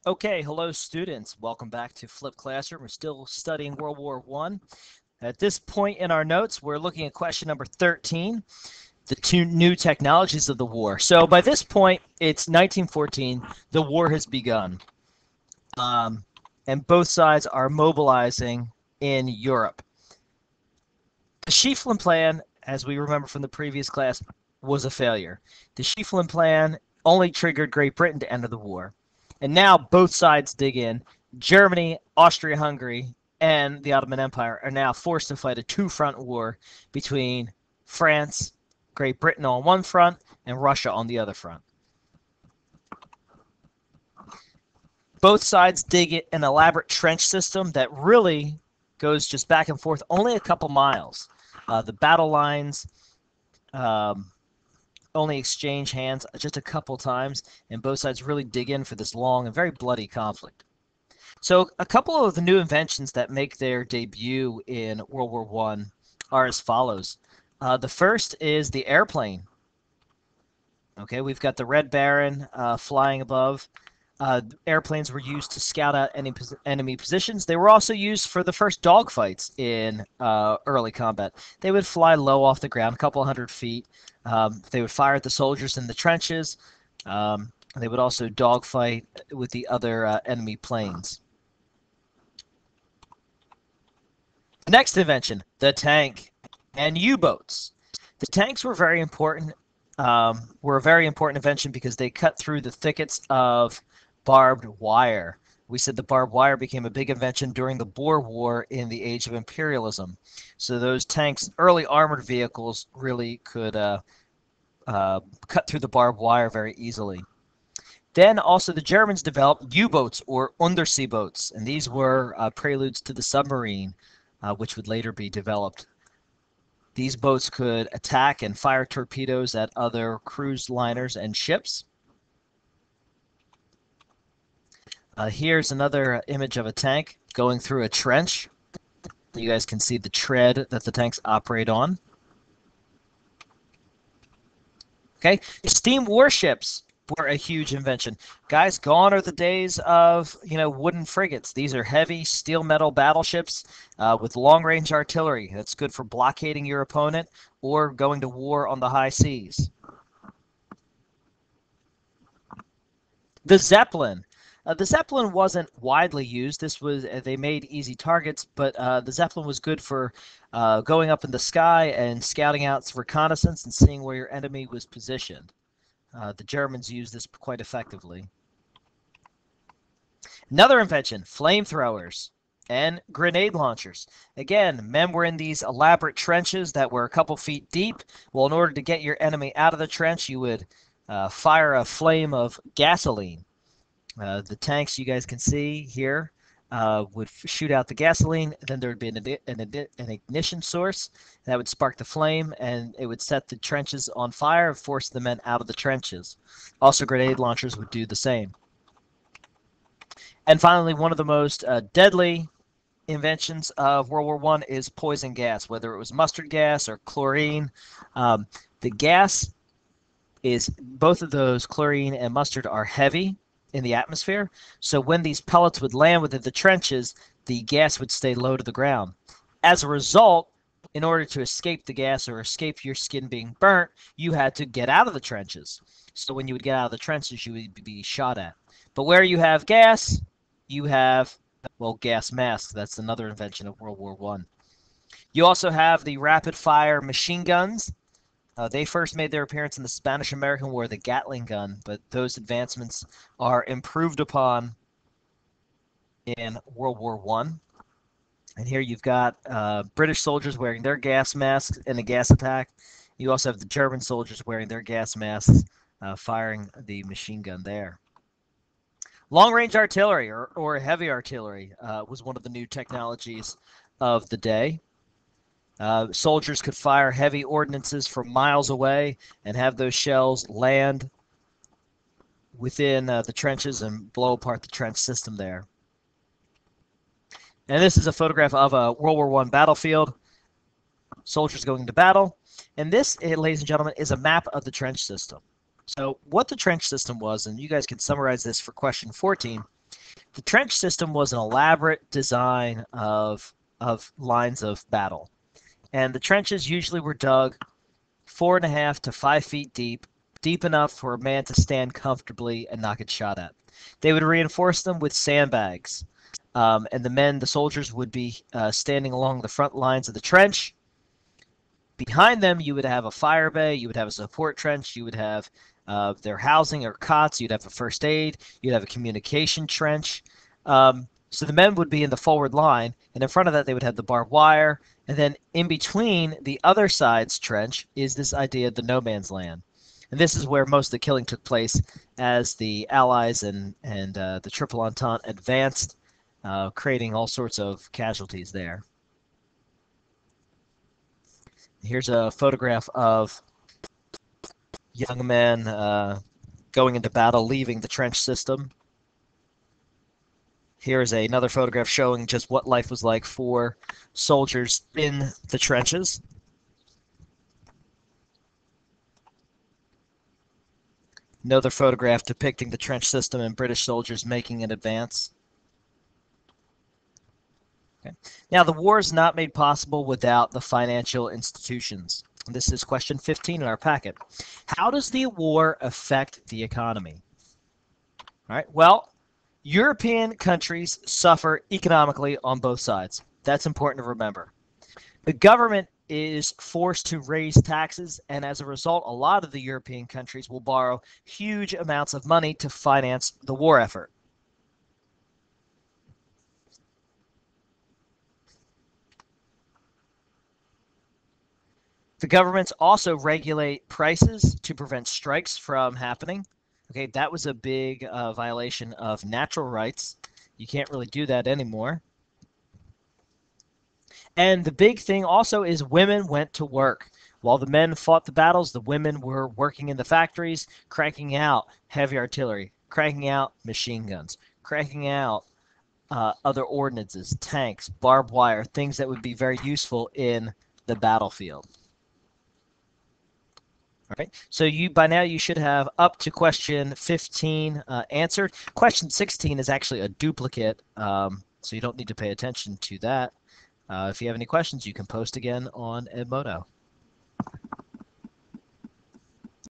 Okay, hello students. Welcome back to Flip Classroom. We're still studying World War I. At this point in our notes, we're looking at question number 13, the two new technologies of the war. So by this point, it's 1914. The war has begun, um, and both sides are mobilizing in Europe. The Schieffelin Plan, as we remember from the previous class, was a failure. The Schieffelin Plan only triggered Great Britain to enter the war. And now both sides dig in. Germany, Austria-Hungary, and the Ottoman Empire are now forced to fight a two-front war between France, Great Britain on one front, and Russia on the other front. Both sides dig an elaborate trench system that really goes just back and forth only a couple miles. The battle lines only exchange hands just a couple times, and both sides really dig in for this long and very bloody conflict. So a couple of the new inventions that make their debut in World War I are as follows. The first is the airplane. Okay, we've got the Red Baron flying above. Airplanes were used to scout out enemy positions. They were also used for the first dogfights in early combat. They would fly low off the ground, a couple hundred feet. They would fire at the soldiers in the trenches. They would also dogfight with the other enemy planes. The next invention, the tank and U-boats. The tanks were very important. Were a very important invention because they cut through the thickets of barbed wire. We said the barbed wire became a big invention during the Boer War in the age of imperialism. So those tanks, early armored vehicles, really could cut through the barbed wire very easily. Then also the Germans developed U-boats or undersea boats, and these were preludes to the submarine, which would later be developed. These boats could attack and fire torpedoes at other cruise liners and ships. Here's another image of a tank going through a trench. You guys can see the tread that the tanks operate on. Okay, steam warships were a huge invention. Guys, gone are the days of, wooden frigates. These are heavy steel metal battleships with long-range artillery. That's good for blockading your opponent or going to war on the high seas. The Zeppelin. The Zeppelin wasn't widely used. They made easy targets, but the Zeppelin was good for going up in the sky and scouting out reconnaissance and seeing where your enemy was positioned. The Germans used this quite effectively. Another invention, flamethrowers and grenade launchers. Again, men were in these elaborate trenches that were a couple feet deep. Well, in order to get your enemy out of the trench, you would fire a flame of gasoline. The tanks you guys can see here would shoot out the gasoline. Then there would be an ignition source that would spark the flame, and it would set the trenches on fire and force the men out of the trenches. Also, grenade launchers would do the same. And finally, one of the most deadly inventions of World War I is poison gas, whether it was mustard gas or chlorine. The gas is, both of those, chlorine and mustard, are heavy in the atmosphere. So when these pellets would land within the trenches, the gas would stay low to the ground. As a result, in order to escape the gas or escape your skin being burnt, you had to get out of the trenches. So when you would get out of the trenches, you would be shot at. But where you have gas, you have, well, gas masks. That's another invention of World War I. You also have the rapid-fire machine guns. They first made their appearance in the Spanish-American War, the Gatling gun, but those advancements are improved upon in World War I. And here you've got British soldiers wearing their gas masks in a gas attack. You also have the German soldiers wearing their gas masks, firing the machine gun there. Long-range artillery, or heavy artillery, was one of the new technologies of the day. Soldiers could fire heavy ordnances from miles away and have those shells land within the trenches and blow apart the trench system there. And this is a photograph of a World War I battlefield. Soldiers going to battle. And this, ladies and gentlemen, is a map of the trench system. So what the trench system was, and you guys can summarize this for question 14, The trench system was an elaborate design of lines of battle. And the trenches usually were dug 4.5 to 5 feet deep, deep enough for a man to stand comfortably and not get shot at. They would reinforce them with sandbags. And the soldiers, would be standing along the front lines of the trench. Behind them, you would have a fire bay, you would have a support trench, you would have their housing or cots, you'd have a first aid, you'd have a communication trench. So the men would be in the forward line, and in front of that, they would have the barbed wire. And then in between the other side's trench is this idea of the no man's land. And this is where most of the killing took place as the Allies and the Triple Entente advanced, creating all sorts of casualties there. Here's a photograph of young men going into battle, leaving the trench system. Here's another photograph showing just what life was like for soldiers in the trenches. Another photograph depicting the trench system and British soldiers making an advance. Okay. Now, the war is not made possible without the financial institutions. This is question 15 in our packet. How does the war affect the economy? All right, well, European countries suffer economically on both sides. That's important to remember. The government is forced to raise taxes, and as a result, a lot of the European countries will borrow huge amounts of money to finance the war effort. The governments also regulate prices to prevent strikes from happening. Okay, that was a big violation of natural rights. You can't really do that anymore. And the big thing also is women went to work. While the men fought the battles, the women were working in the factories, cranking out heavy artillery, cranking out machine guns, cranking out other ordnances, tanks, barbed wire, things that would be very useful in the battlefield. All right, so by now you should have up to question 15 answered. Question 16 is actually a duplicate, so you don't need to pay attention to that. If you have any questions, you can post again on Edmodo.